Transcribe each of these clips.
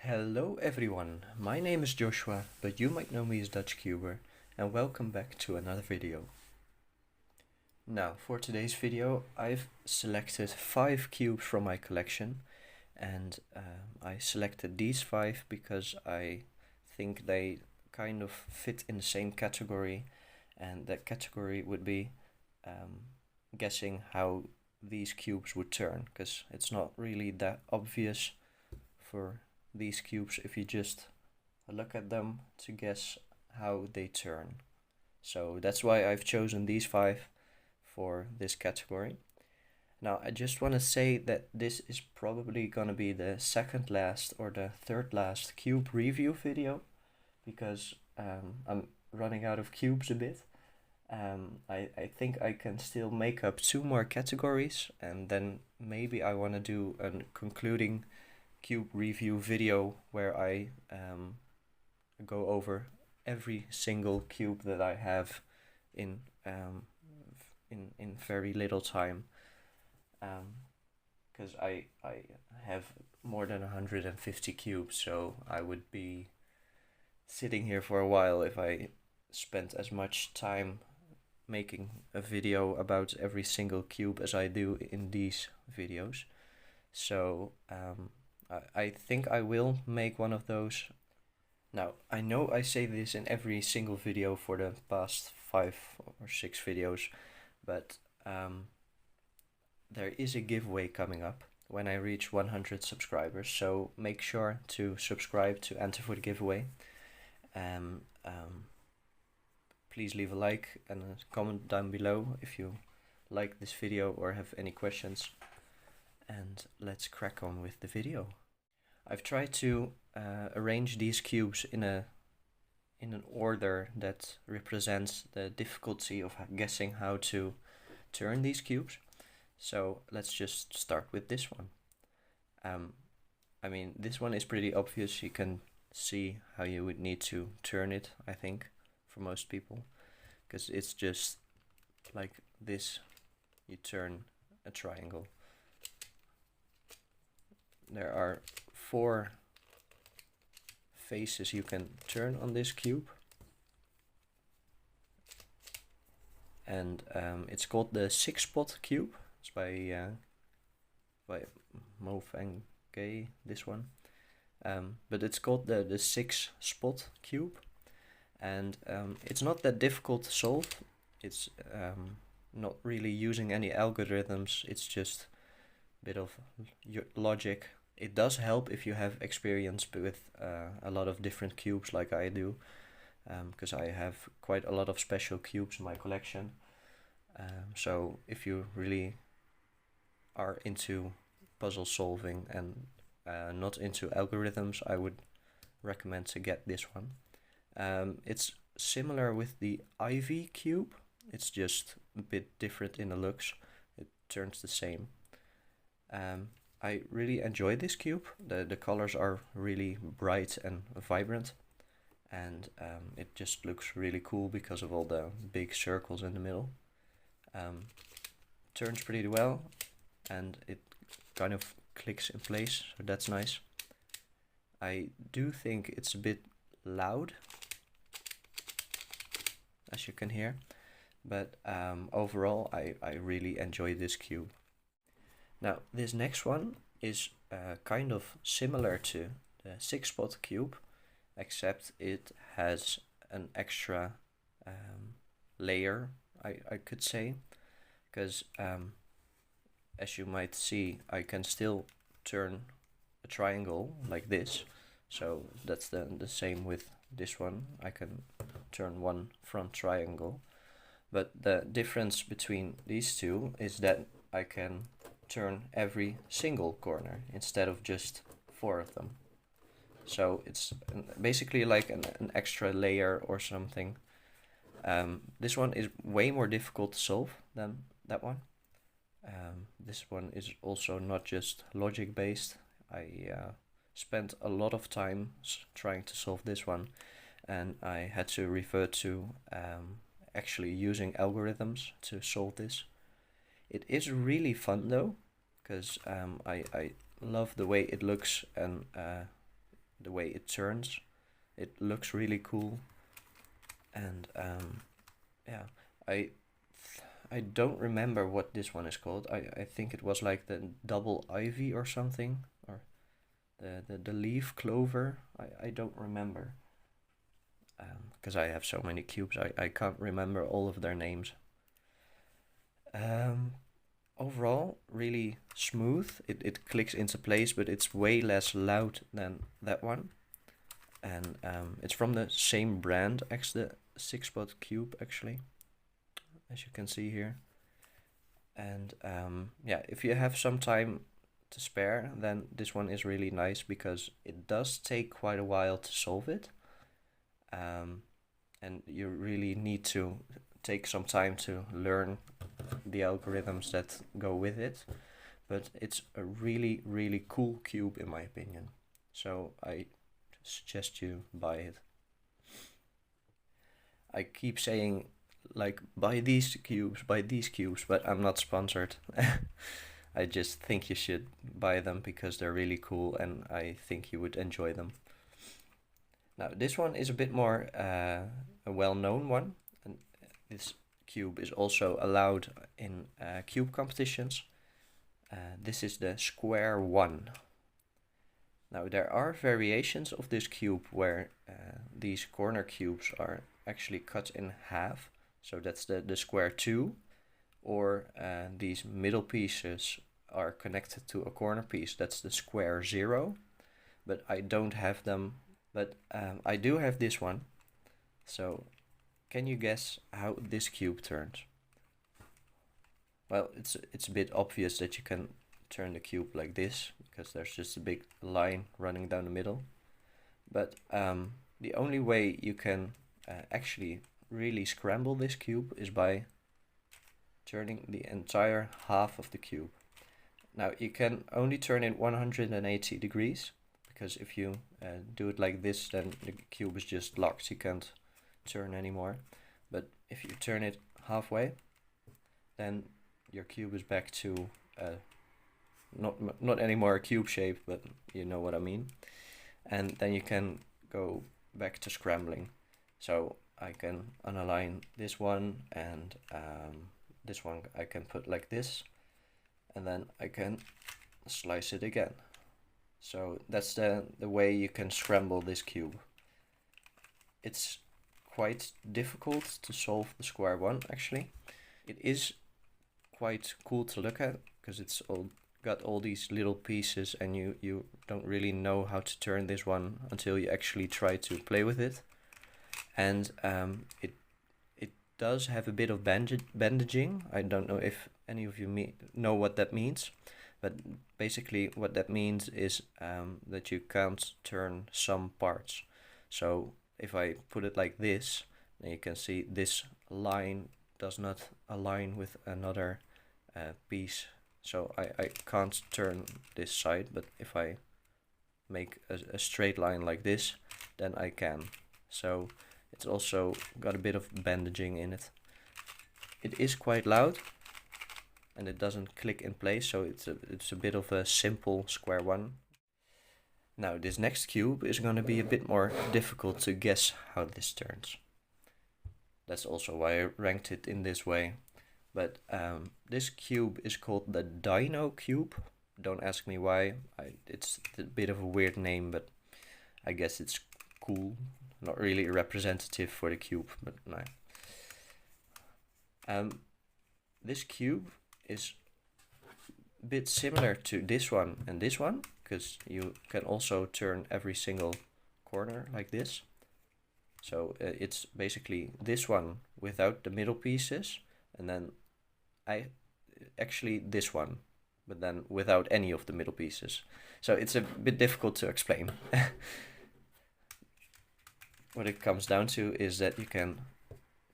Hello everyone, my name is Joshua, but you might know me as DutchCuber, and welcome back to another video. Now, for today's video, I've selected 5 cubes from my collection, and I selected these 5 because I think they kind of fit in the same category, and that category would be guessing how these cubes would turn, because it's not really that obvious for these cubes if you just look at them to guess how they turn. So that's why I've chosen these 5 for this category. Now I just want to say that this is probably gonna be the second last or the third last cube review video because I'm running out of cubes a bit. I think I can still make up 2 more categories, and then maybe I want to do a concluding cube review video where I go over every single cube that I have in very little time, because I have more than 150 cubes, so I would be sitting here for a while if I spent as much time making a video about every single cube as I do in these videos. So I think I will make one of those. Now, I know I say this in every single video for the past 5 or 6 videos, but there is a giveaway coming up when I reach 100 subscribers, so make sure to subscribe to enter for the giveaway. Please leave a like and a comment down below if you like this video or have any questions, and let's crack on with the video. I've tried to arrange these cubes in an order that represents the difficulty of guessing how to turn these cubes. So let's just start with this one. I mean, this one is pretty obvious. You can see how you would need to turn it, I think, for most people, because it's just like this. You turn a triangle. There are 4 faces you can turn on this cube, and it's called the 6-spot cube. It's by Pentangle, this one, but it's called the 6-spot cube, and it's not that difficult to solve. It's not really using any algorithms. It's just a bit of logic. It does help if you have experience with a lot of different cubes like I do, because I have quite a lot of special cubes in my collection. So if you really are into puzzle solving and not into algorithms, I would recommend to get this one. It's similar with the Ivy cube. It's just a bit different in the looks. It turns the same. I really enjoy this cube. The colors are really bright and vibrant, and it just looks really cool because of all the big circles in the middle. Turns pretty well, and it kind of clicks in place, so that's nice. I do think it's a bit loud, as you can hear, but overall I really enjoy this cube. Now, this next one is kind of similar to the 6-spot cube, except it has an extra layer, I could say, because as you might see, I can still turn a triangle like this. So that's the same with this one. I can turn one front triangle, but the difference between these two is that I can turn every single corner instead of just 4 of them. So it's basically like an extra layer or something. This one is way more difficult to solve than that one. This one is also not just logic based. I spent a lot of time trying to solve this one, and I had to refer to actually using algorithms to solve this. It is really fun though, because I love the way it looks, and the way it turns. It looks really cool, and yeah, I don't remember what this one is called. I think it was like the double ivy or something, or the leaf clover. I don't remember, because I have so many cubes. I can't remember all of their names. Overall, really smooth. It clicks into place, but it's way less loud than that one. And it's from the same brand as the 6-spot cube, actually, as you can see here. And yeah, if you have some time to spare, then this one is really nice, because it does take quite a while to solve it. And you really need to take some time to learn the algorithms that go with it. But it's a really, really cool cube in my opinion. So I suggest you buy it. I keep saying, like, buy these cubes, but I'm not sponsored. I just think you should buy them because they're really cool and I think you would enjoy them. Now this one is a bit more a well-known one, and this cube is also allowed in cube competitions. This is the square one. Now there are variations of this cube where these corner cubes are actually cut in half, so that's the square 2, or these middle pieces are connected to a corner piece, that's the square 0, but I don't have them, but I do have this one. So can you guess how this cube turns? Well, it's a bit obvious that you can turn the cube like this, because there's just a big line running down the middle. But the only way you can actually really scramble this cube is by turning the entire half of the cube. Now you can only turn it 180 degrees, because if you do it like this, then the cube is just locked, you can't turn anymore. But if you turn it halfway, then your cube is back to not anymore a cube shape, but you know what I mean. And then you can go back to scrambling. So I can unalign this one, and this one I can put like this, and then I can slice it again. So that's the way you can scramble this cube. It's quite difficult to solve the square one, actually. It is quite cool to look at, because it's all got all these little pieces, and you don't really know how to turn this one until you actually try to play with it. And it does have a bit of bandaging. I don't know if any of you know what that means, but basically what that means is that you can't turn some parts. So if I put it like this, then you can see this line does not align with another piece. So I can't turn this side, but if I make a straight line like this, then I can. So it's also got a bit of bandaging in it. It is quite loud, and it doesn't click in place, so it's a bit of a simple square one. Now this next cube is going to be a bit more difficult to guess how this turns. That's also why I ranked it in this way. But this cube is called the Dino cube. Don't ask me why. It's a bit of a weird name, but I guess it's cool. Not really representative for the cube, but no. This cube is a bit similar to this one and this one, because you can also turn every single corner like this. So it's basically this one without the middle pieces, and then actually this one, but then without any of the middle pieces. So it's a bit difficult to explain. What it comes down to is that you can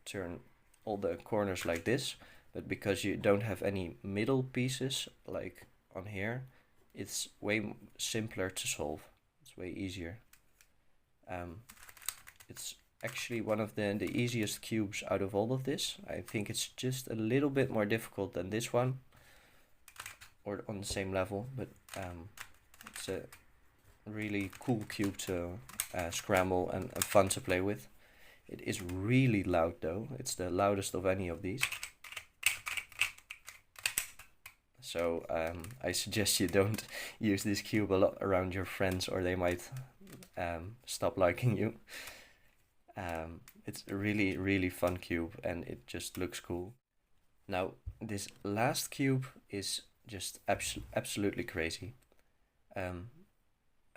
turn all the corners like this, but because you don't have any middle pieces like on here, it's way simpler to solve. It's way easier. It's actually one of the easiest cubes out of all of this. I think it's just a little bit more difficult than this one, or on the same level, but it's a really cool cube to scramble and fun to play with. It is really loud though. It's the loudest of any of these. So I suggest you don't use this cube a lot around your friends, or they might stop liking you. It's a really, really fun cube, and it just looks cool. Now, this last cube is just absolutely crazy.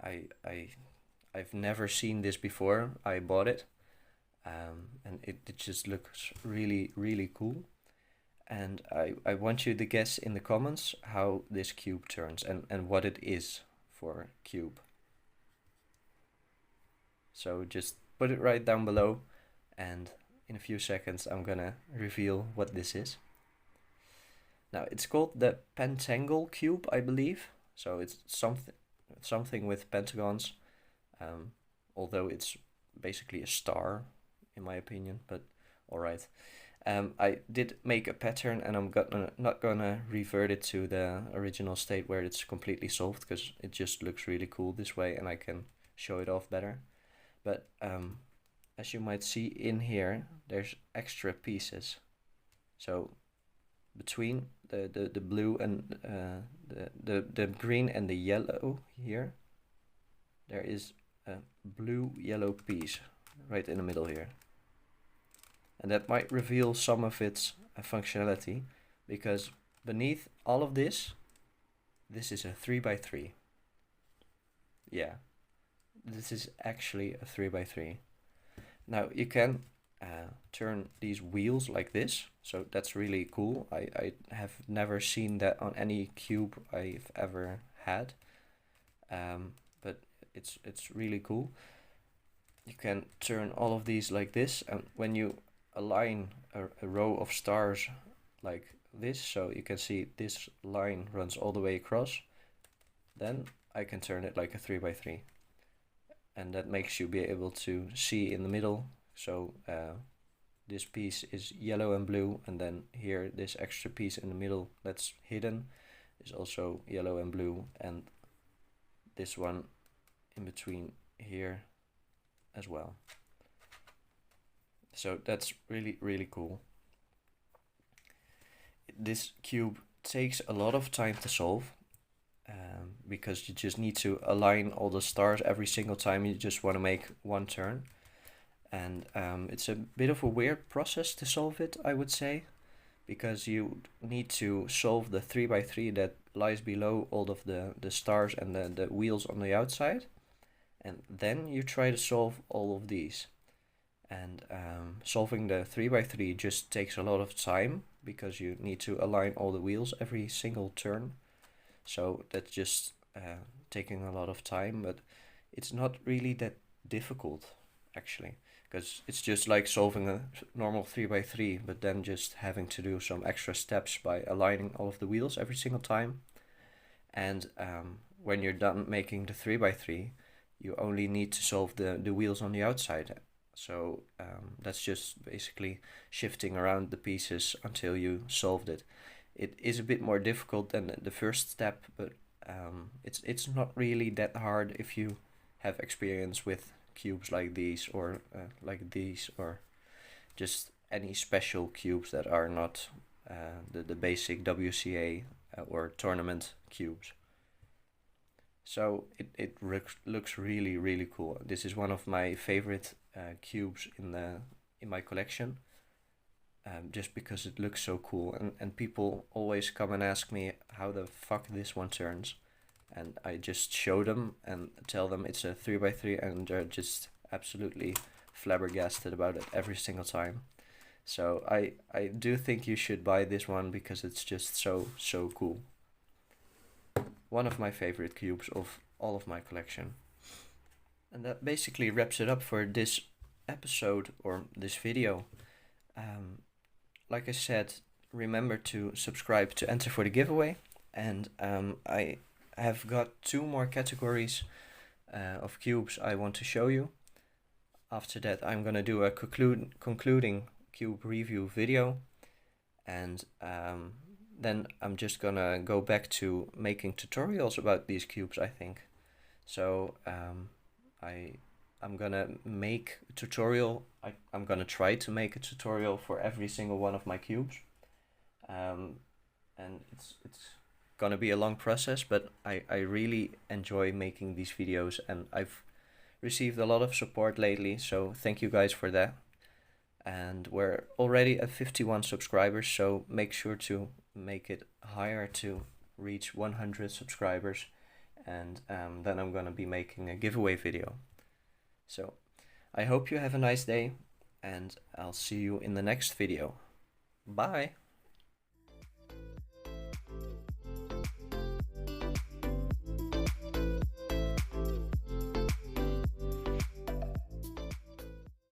I've never seen this before. I bought it, and it just looks really, really cool. And I want you to guess in the comments how this cube turns and what it is for cube. So just put it right down below, and in a few seconds I'm gonna reveal what this is. Now it's called the Pentangle cube, I believe. So it's something with pentagons, although it's basically a star in my opinion, but alright. I did make a pattern, and I'm not gonna revert it to the original state where it's completely solved, because it just looks really cool this way and I can show it off better. But as you might see in here, there's extra pieces. So between the blue and the green and the yellow here, there is a blue-yellow piece right in the middle here. And that might reveal some of its functionality, because beneath all of this is a 3x3. Yeah, this is actually a 3x3. Now you can turn these wheels like this, so that's really cool. I have never seen that on any cube I've ever had, but it's really cool. You can turn all of these like this, and when you align a row of stars like this, so you can see this line runs all the way across, then I can turn it like a 3x3, and that makes you be able to see in the middle. So this piece is yellow and blue, and then here this extra piece in the middle that's hidden is also yellow and blue, and this one in between here as well. So that's really, really cool. This cube takes a lot of time to solve, because you just need to align all the stars every single time you just want to make one turn. And it's a bit of a weird process to solve it, I would say, because you need to solve the 3x3 that lies below all of the stars and the wheels on the outside, and then you try to solve all of these. And solving the 3x3 just takes a lot of time, because you need to align all the wheels every single turn. So that's just taking a lot of time, but it's not really that difficult actually, because it's just like solving a normal 3x3, but then just having to do some extra steps by aligning all of the wheels every single time. And when you're done making the 3x3, you only need to solve the wheels on the outside. So that's just basically shifting around the pieces until you solved it. It is a bit more difficult than the first step, but it's not really that hard if you have experience with cubes like these, or just any special cubes that are not the basic WCA or tournament cubes. So it looks really, really cool. This is one of my favorite cubes in my collection, just because it looks so cool, and people always come and ask me how the fuck this one turns, and I just show them and tell them it's a 3x3, and they're just absolutely flabbergasted about it every single time. So I do think you should buy this one, because it's just so cool. One of my favorite cubes of all of my collection. And that basically wraps it up for this episode, or this video. Like I said, remember to subscribe to enter for the giveaway, and I have got 2 more categories of cubes I want to show you. After that, I'm gonna do a concluding cube review video, and then I'm just gonna go back to making tutorials about these cubes, I think. So I'm gonna make a tutorial. I'm gonna try to make a tutorial for every single one of my cubes. And it's gonna be a long process, but I really enjoy making these videos, and I've received a lot of support lately, so thank you guys for that. And we're already at 51 subscribers, so make sure to make it higher to reach 100 subscribers, and then I'm gonna be making a giveaway video. So I hope you have a nice day, and I'll see you in the next video. Bye!